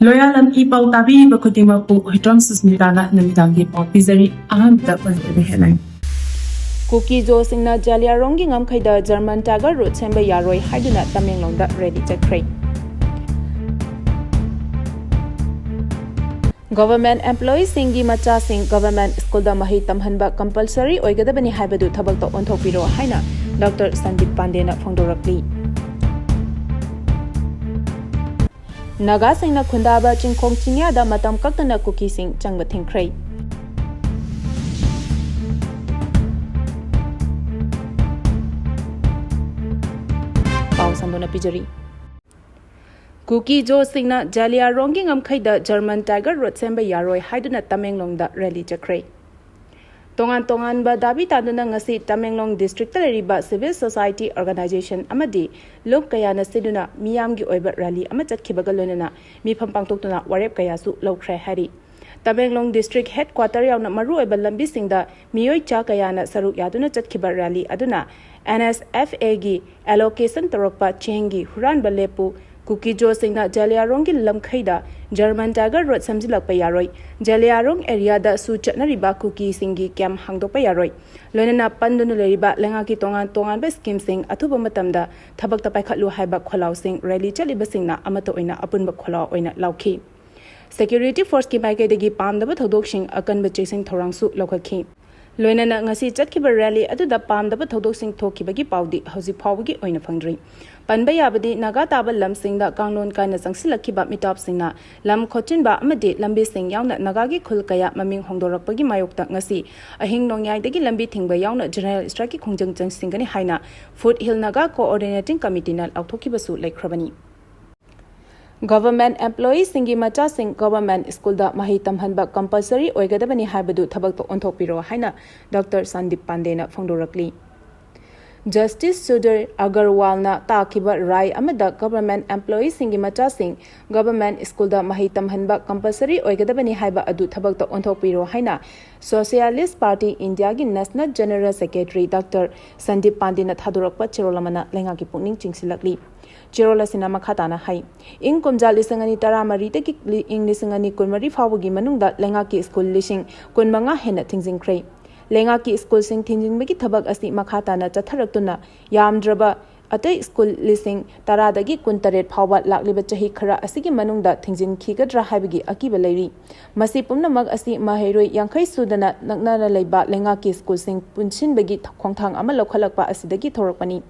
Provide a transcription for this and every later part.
Loyalam E-PAO tabi bakudima po hitram susmitana namitangi po pizari ahamda pantabi headline. Kukising Jaliarongi Ngamkaida German Tiger Road Changba Yaroi Haiduna Tamenglongda ready Chakre. Government employees Singi Macha Sing Government School da Mahi Tamhanba compulsory Oigadabani Habadu Tabakto Ontopiro Haina Dr. Sandip Pandena Fongdorakli. Nagasingna Kundaba Chingkong Chinya da Matam Kaktana Kukising Changba Thingjilkhre. Sambona Pijari. Kukising Jaliarongi Ngamkaida German Tiger Road Changba Yaroi Haiduna Tamenglongda rally Chakre. Tongan ba dabi taduna ngasi Tamenglong District Riba Civil Society Organization Amadi Lok Kayana Siduna Miyamgi Oiba Rally Amachat Kibagalona Mifam Pangtokuna Warep Kayasu Lokre Hari. Tamenglong District Headquarter Yauna Maru Eba Lambi Singda Miyoi Cha Kayana Saru Yaduna Chatkiba Rally Aduna NSFA gi allocation Torokpa Chengi Huran Balepu Kukising Jaliarongi Lamkaida German Tiger Road Samjilak Payaroi Jaliarong area da Suchatna Riba Kukising Cam Hangdo Payaroi Lonana Pandunu Riba Langaki Tongan Best Kim Sing Atuba Matamda Tabak Tapakatlu Haiba Kolau Sing Rally Jalibasingna Amatoina Apun Bakola Oina Lauki Security Force Ki Baikadagi Pamdaba Todoksing Akan Bachasing Torangsu Lokaki Loyalam Ngasi Chatkiba rally Aduda Pamdaba Todoksing Tokibagi Paudi Hausi Pawgi Oina Fangdri Panbayabadi Naga Taba Lamsingda Kanglon Kana Sangsilakiba Mitop Singna Lam Kochinba Amadi Lambi Sing Yauna Nagagi Kulkaya Maming Hongdorakpagi Mayokta Ngasi Ahing Nongyaidagi Lambi Thingba Yauna General Strike Kongjang Singani Haina Foothill Naga Coordinating Committee Nal Autokibasu Lake Krabani Government employees Singi Macha Sing Government School da Mahi Tamhanba compulsory Oigadabani Habadu Tabakto Ontopiro Haina Dr. Sandip Pandena Fongdorakli. Justice Sudhir Agarwalna Takiba Rai Amada Government employees Singi Macha Sing Government School da Mahi Tamhanba compulsory Oigadabani Haiba Adu Tabakto Ontopiro Haina Socialist Party India gi National General Secretary Dr. Sandip Pandena Thadurakpa Chirolamana Lengaki Pungning Chingsilakli. Chirola Sinama Khatana Hai. In Kumja Lisangani Taramari Teki in Lisangani Kunmari Fawagi Manunda Lengaki School Lishing Kunmanga Hena Thingjilkhre. Lengaki School Sing Thingjilkhre Tabak Asi Makhatana Chatharatuna Yamdraba Ate School Lising Taradagi Kuntaret Pawat Lakliba Chahi Khara Asigi Manunda Thingjilkhre Habigi Akiba Leri. Masi Pumnamag Asi Maheroi Yankai Sudana Nagnana Leba Lengaki School Sing Punshin Bagi Khongthang Amalokhalakpa Asidagi Thorakpani.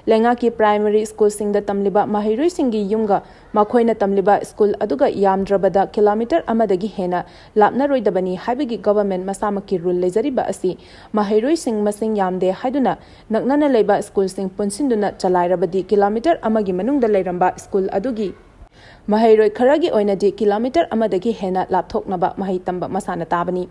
Lengaki Primary School Sing the Tamliba Mahirui Singi Yunga Makoina Tamliba School Aduga Yamdrabada Kilometer Amadagi Hena Lapna Roidabani Habigi Government Masamaki Rule Lezariba Asi Mahirui Sing Masing Yamde Haiduna Nagnana Leba School Sing Punsinduna Chalairabadi Kilometer Amagi Manungda Leiramba School Adugi Mahiroi Karagi Oinadi Kilometer Amadagi Hena Laptok Naba Mahitamba Masana Tabani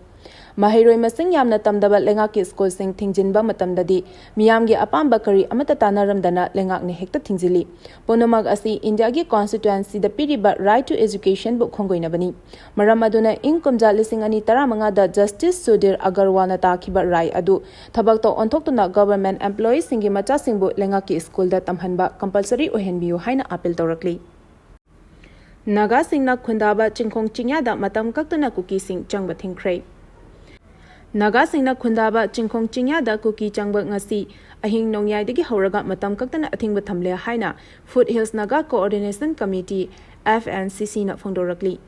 Mahiroi Masing Yamna Tamdaba Lengaki School Sing Thingjinba Matamdadi Miyamgi Apamba Kari Amata Tanaramdana Lengakni Hekta Thingjili Ponamag Asi India gi constituency the Piriba Right to Education book Kongoinabani Maramaduna Inkumja Lisingani Taramanga da Justice Sudhir Agarwalna Takiba Rai Adu Tabakto Ontoktuna Government Employees Singi Macha Singbu Lengaki School da Tamhanba compulsory Ohenbiu Haina Appeal Torakli Nagasingna Kundaba Chingkong Chinya da Matam Kaktana Kukising Changba Thingjilkhre Nagasingna Kundaba Chingkong Chinya da Kuki Changba Ngasi Ahing Nongyaidagi Horaga Matam Kaktana Athingba Thamle Haina Foothills Naga Coordination Committee FNCC na Fongdorakli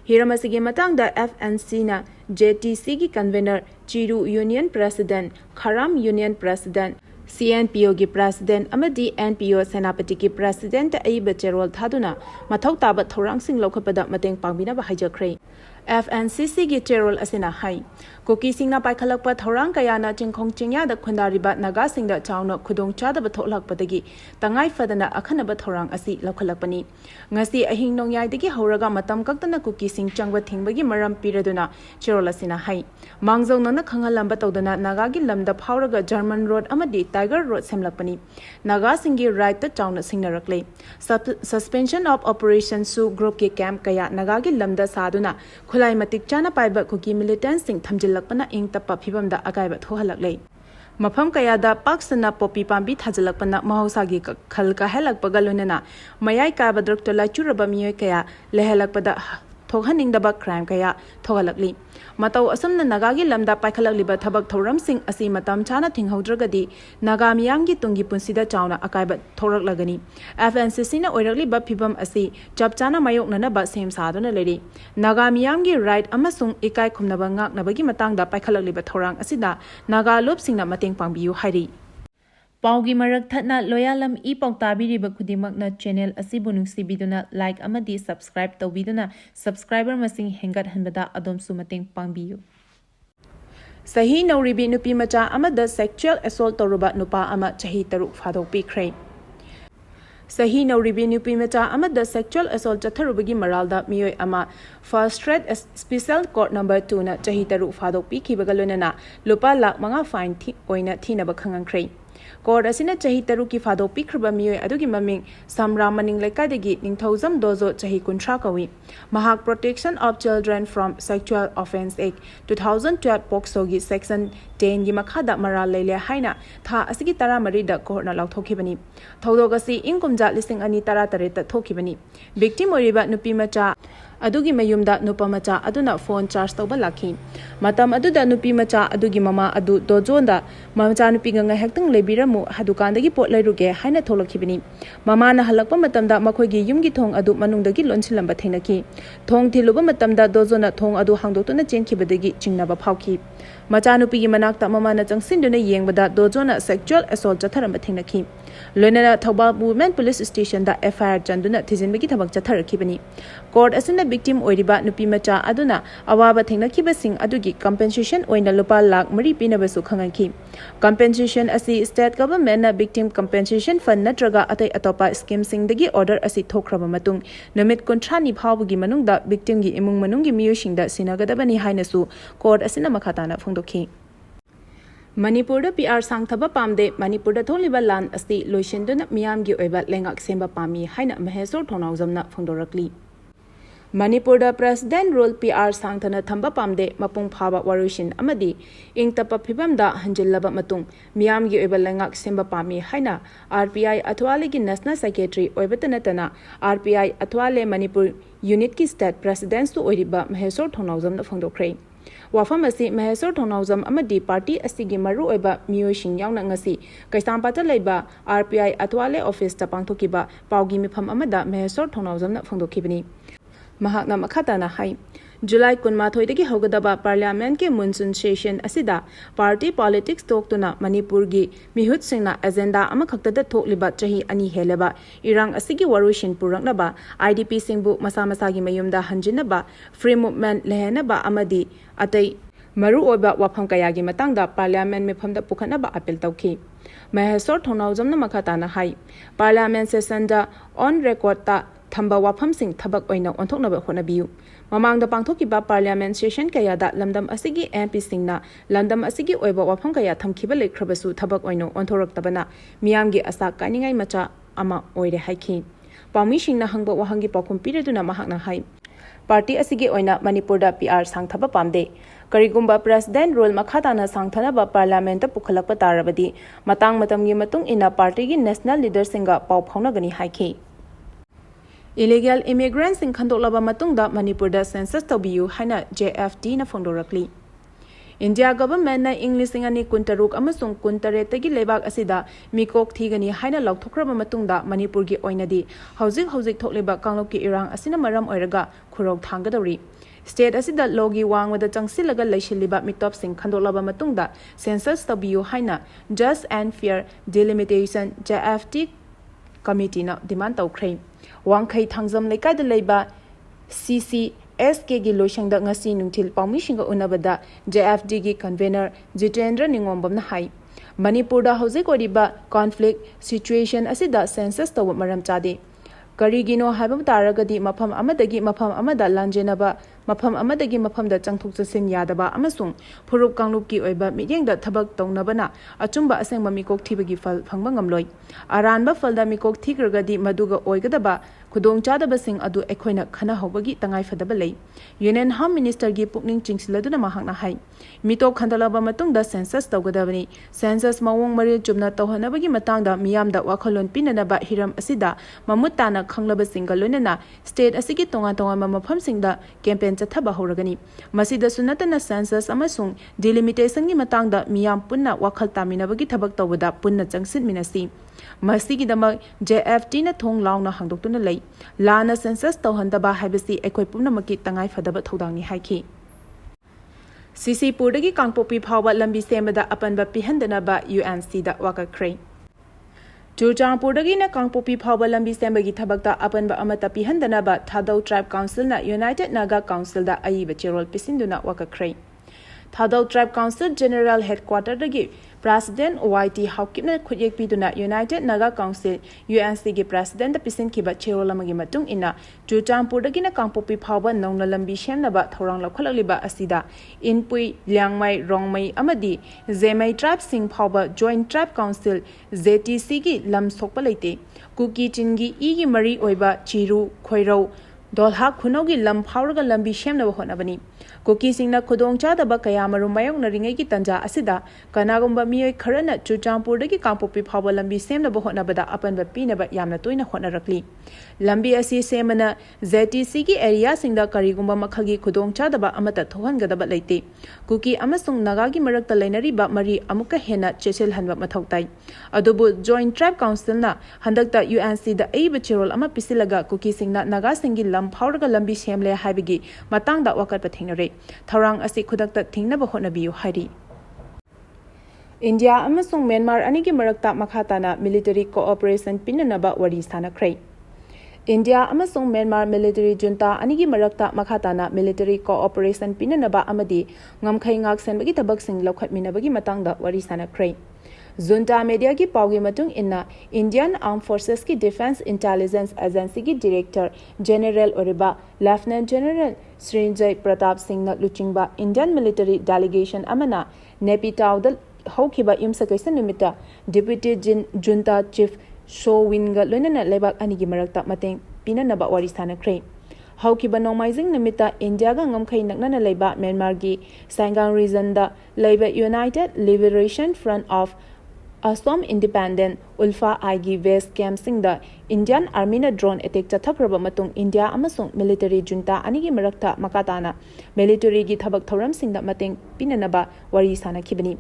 Hiramasigi Matang da FNC na JTC gi Convener Chiru Union President Kharam Union President CNPO gi President Amadi NPO Senapati gi President Aiba Cherol Thaduna Mathau Taba Thorangsing Lokhapada Mateng Pangbina ba Haijakre FNCC gi Cherol Asina Hai Kukising na Paikhalakpa Thorang Kayana Chingkong Chingya da Khundariba Nagasing da Chawna Khudong Chadaba Tholakpadagi Tangai Fadana Akhanaba Thorang Asi Lokhalakpani Ngasi Ahing Nongyaidagi Horaga Matam Kaktana Kukising Changba Thingbagi Maram Piraduna Cherol Asina Hai Mangzong Nana Khangalamba Todana Nagagi Lamda Phauraga German Road Amadi Tiger Road Semlakpani Nagasingi Right to Chawna Singnarakle Suspension of Operation Su Group ki Camp Kaya Nagagi Lamda Saduna Khulai Matik Chana Paiba Kuki Militants Sing Thamjilakpana Ing Tapa Phibamda Akaiba Thohalaklei Mafam Kayada Paksana Poppy Pambi Thajalakpana Mahosagi Khalka Helakpaga Lunana Mayai Kaba Dr. Lachuraba Miyoi Kaya Lehelakpada थोहनिंगदबा crime कया थोगलकली मतौ असमना नागागी lambda पाइखलकलिबा थबक थौरमसिंग असि मतम चाना थिंगहौद्रगदी Naga मियांगी Tungi पुंसिदा चावना अकाइबा थोरकलगनी FNCC ना ओइरकलिबा फिबम असि चपचाना मायोकननबा same सादुना लेरी Naga मियांगी right अमसुंग इकाई खुमनबा ngaknabagi matangda paikhalakliba thorang asida naga lopsingna mateng pangbiyu hairi Paugi marak thatna Loyalam E-PAO tabiriba khudimakna channel asibu nungsibiduna like amadi subscribe tawbiduna subscriber masing hengat hanbada adomsu mateng pangbiyu Sahi nauribi nupi macha amada sexual assault toruba nupa ama chahi taruk fadok pikhrei Sahi nauribi nupi macha amada sexual assault chatharubagi maralda miyoi ama first threat special court number 2 na chahi taruk fadok pikhibaga lonana lupa lakh manga fine thi oina thinaba khangangkrei Court asina chahi taru ki fado pikrba miyoi adugi maming samra maning laikadagi ningthauzam dozo chahi kuntra kawi mahak protection of children from sexual offense act 2012 pokso gi section 10 gi makhada mara leile haina tha asigi tara mari da court na lauthokibani thodogasi ingkumja lising ani tara tare ta thokibani victim oriba nupi macha adugi mayumda nupa macha aduna phone charge tawba lakhi matam aduda nupi macha adugi mama adu dojonda macha nupi ganga hektang lebiramu hadukandagi pot leiruge haina tholakibani mama na halakpa matamda makhoigi yumgi thong adu manungdagi lonchilamba thainaki thong thiluba matamda dojona thong adu hangdotuna chenkhibadagi chingnaba phauki macha nupi gi manakta mama na changsinduna yengbada dojona sexual assault chatharamba thainaki loinana Taba women police station da FIR chanduna thijinbagi thabak chatharakibani court asina victim oiriba nupi macha aduna awaba thainakhiba sing adugi compensation oina lupa lakh mari pinabasu khangaki compensation asi state government na victim compensation fund natraga atai atopa scheme sing dagi order asi thokraba matung namit kontrani phawbugi manungda victim gi imung manunggi miyosingda sinagadabani hainasu court asina makhatana phongdokhi Manipur PR sangthaba pamde Manipur tholiba lan asti loishenduna miyam gi oiba lengak semba pami haina mahesor thonaujamna phongdorakli Manipur president role PR sangthana thamba pamde mapung phaba warushin amadi ingtapa phibamda hanjillaba matung miyam gi oiba lengak semba pami haina RPI athwale gi national secretary oibatanatana RPI athwale Manipur unit ki state president su oiriba mahesor thonaujamna phongdokre Wafam asi mahesor thonaujam amadi party asigi maru oiba miyosing yauna ngasi kaisampata leiba RPI atwale office ta pangthokiba paugi mifam amada mahesor thonaujam na phongdokibani mahakna makhata na hai July 19 dagi hogadaba parliament ke monsoon session asida party politics toktuna Manipur gi mihut singna agenda amakhakta da thokliba chahi ani heleba irang asigi warushin puraknaba IDP singbu masa masa gi mayumda hanjinaba free movement lehenaba amadi atai maru oba wafam kaya gi matangda parliament mifamda pukhanaba appeal tawki mahesor thonaujamna makhata na hai parliament session da on record ta thamba wafam sing thabak oina onthoknaba honabiyu mamangda pangthokiba parliament session kaya da lamdam asigi MP singna landam asigi oiba wafam kaya thamkhiba lekhrabasu thabak oino onthoraktabana miyamgi asa kaningai macha ama oire haiki pami singna hangba wahangi pakhum pireduna mahakna hai party asigi oina Manipur da PR sangthaba pamde karigumba president role makhatana sangthanaba parliament ta pukhalakpa tarabadi matang matamgi matung ina party gi national leader singa pau phaunagani haiki Illegal immigrants in khandoklaba matungda Manipur da census tobiyu haina JFD na phongdorakli India government na English ingani kuntaruk amasung kuntare tagi lebak asida mikok thigani haina lauthokraba matungda Manipur gi oinadi hauzik thokleba kangloki irang asina maram oiraga khurok thangadori State asida logi wangwada changsilaga laishiliba mitop sing khandoklaba matungda census tobiyu haina just and fair delimitation JFD committee na demand tawkhre Wangkai thangjam lekai da leiba CCSK gi loishangda ngasi nungthil paumi shinga unabada JFD gi convener Jitendra Ningombam na hai Manipur da hauzik oriba conflict situation asida census taw maram chade karigino haibam taragadi mafam amadagi mafam amada lanjenaba mafam amadagi mafamda changthok chasin yadaba amasung phurup kangluk ki oiba midyengda thabak tongnabana achumba asengba mikok thibagi fal phangba ngamloi aranba falda mikok thigragadi maduga oigadaba khudong chadaba sing adu ekhoina khana hobagi tangai fadaba lei union home minister gi pukning chingsiladuna mahakna hai mitok khandalaba matungda census tawgadabani census mawong maril chumna tawhanabagi matangda miyamda wakhalon pinanaba hiram asida mamutana khanglaba singal loinana state asigi tonga tonga mafam singda campaign chathaba horagani masida sunatana census amasung delimitation gi matangda miyam punna wakhal taminabagi thabak tawada punna changsit minasi masigi damak JFT na thong launa hangdoktuna lei lana census tawhandaba haibasi ekoi pumnamaki tangai fadaba thodangni haiki CC Purdagi Kangpopi Phawa Lambi Semada Apanba Pihandanaba UNC da Wakakhre Churchangpurdagi na Kangpopi Phawa Lambi Sembagi Thabakta Apanba Amata Pihandanaba Thadau Tribe Council na United Naga Council da Aiba Cherol Pisinduna Wakakhre Thadau Tribe Council General Headquarter dagi President YT Haukipna Khuyek Piduna United Naga Council UNC gi President Pisin Kiba Cherolamagi Matung ina Churchangpurdagi na Kangpopi Phawa Nongna Lambi Shemnaba Thorang Lakhalaliba Asida Inpui Liangmai Rongmai Amadi Zemai Tribe Sing Phawa Joint Tribe Council ZTC gi Lam Sokpa Leite Kukising gi Igi Mari Oiba Chiru Khoirau Dolha Khunogi Lam Phauraga Lambi Shemnaba Honabani Kukising na khudong chadaba kaya marum mayong na ringay ki tanja asida kanagumba miyoy kharana Churchangpurdagi Kangpopi Phawa lambi semnaba honabada apanba pinaba yamna toina honarakli lambi asi semana ZTC gi area singda karigumba makhalgi khudong chadaba amata thohangadaba leite Kuki amasung Naga gi marakta lainariba mari amuka hena chechel hanba mathautai adubu Joint Tribe Council na handakta UNC da aiba cherol ama pisilaga Kukising na Nagasingi lam phauraga lambi semle haibigi matangda wakatpa thingnare Tharang asi khudakta thingnaba honabiyu hari India amasung Myanmar anigi marakta makhatana military cooperation pinanaba wari sanakhre India amasung Myanmar military junta anigi marakta makhatana military cooperation pinanaba amadi ngamkhai ngak senbagi tabak sing lokhatminabagi matangda wari sanakhre Junta media ki paugi matung inna Indian Armed Forces ki Defense Intelligence Agency ki Director General Oriba Lieutenant General Srinjay Pratap Singh na luchingba Indian Military Delegation amana Nepitao dal haukiba imsakaisa numita Deputy Junta Chief Showinga loinana lebak anigi marakta mateng pinanaba wari sanakhre Haukiba Nomaizing Nimita India ga ngamkhai naknana leiba Myanmar gi Sangam region da leiba United Liberation Front of Assam Independent Ulfa Aigi West Camp Singda Indian Army na drone attack chathakraba matung India amasung military junta anigi marakta makatana military gi thabak thoram singda mateng pinanaba wari sanakhibani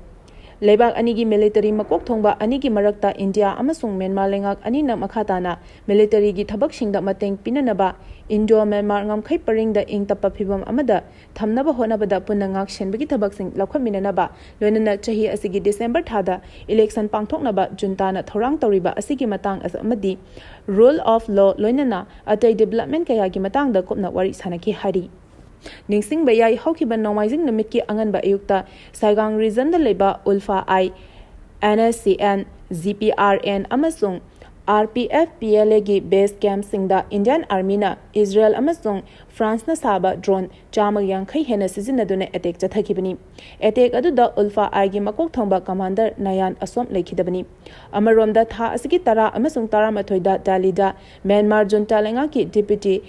Lebak anigi military makok thongba anigi marakta India amasung Myanmar lengak anina makhatana military gi thabak singda mateng pinanaba Indo Myanmar ngamkhai paringda ingtapa phibam amada thamnaba honabada punna ngak shenbagi thabak sing lakhminanaba loinana chahi asigi December thada election pangthoknaba juntana thorang toriba asigi matang amadi rule of law loinana atai development kaya gi matang da kopna wari sanaki hari Ningsing bayai haukiba Nomaizing namiki anganba ayukta Saigang region da leba Ulfa I NSCN ZPRN amasung RPF PLA gi base camp singda Indian Army na Israel amasung France na saba drone chamagyang khai hena sizinaduna attack chathakibani attack adu da Ulfa I gi makok thongba commander Nayan Asom lekhidabani amaromda tha asigi tara amasung tara mathoida Dalida Myanmar junta lenga ki deputy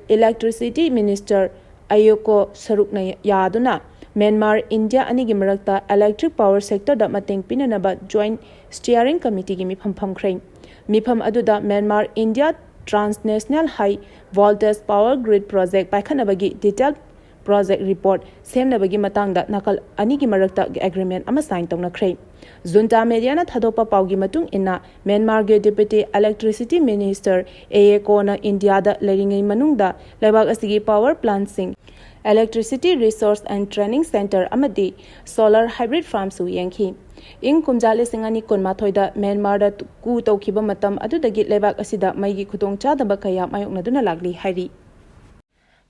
electricity minister Ayoko Sarukna Yaduna Myanmar India anigi marakta electric power sector da mateng pinanaba joint steering committee gi mifam phamkhre mifam aduda Myanmar India transnational high voltage power grid project paikhanabagi detailed project report semnabagi matangda nakal anigi marakta agreement ama sign tawnakhre junta media na thadopa paugi matung inna Myanmar ge deputy electricity minister Ayeko na India da leringai manungda lebak asigi power plant sing electricity resource and training center amadi solar hybrid farm su yangki ing kumjale singani konmathoida Myanmar da ku tawkiba matam adudagi lebak asida maigi khutong chadaba kaya mayokna duna lagli hairi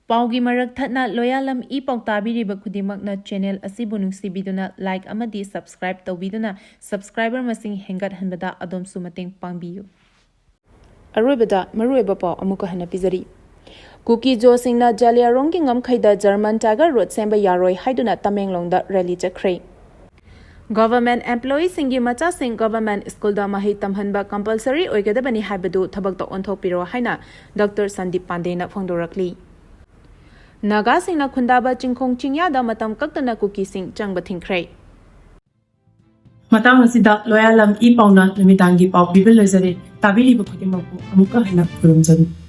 Paugi marak thatna Loyalam E-PAO tabiriba khudimakna channel asibu nungsibiduna like amadi subscribe tawbiduna subscriber masing hengat hanbada adom su mateng pangbiyu Arubada marueba pau amuka hana pizari Kuki Josingna Jaliarongki ngamkhaida German Tiger Road semba yaroi haiduna Tamenglongda rally chakre. Government employees singi macha sing government school da mahi tamhanba compulsory oigadabani haibadu thabakta onthopiro haina Dr. Sandip Pandey na phongdorakli. Nagasingna khundaba chingkhong chingya da matam kaktana Kukising Changba Thingjilkhre. Matang asida Loyalam E-PAO na namidangi pao bibil lezare tabili bakudi mapu amuka hina kurumjani.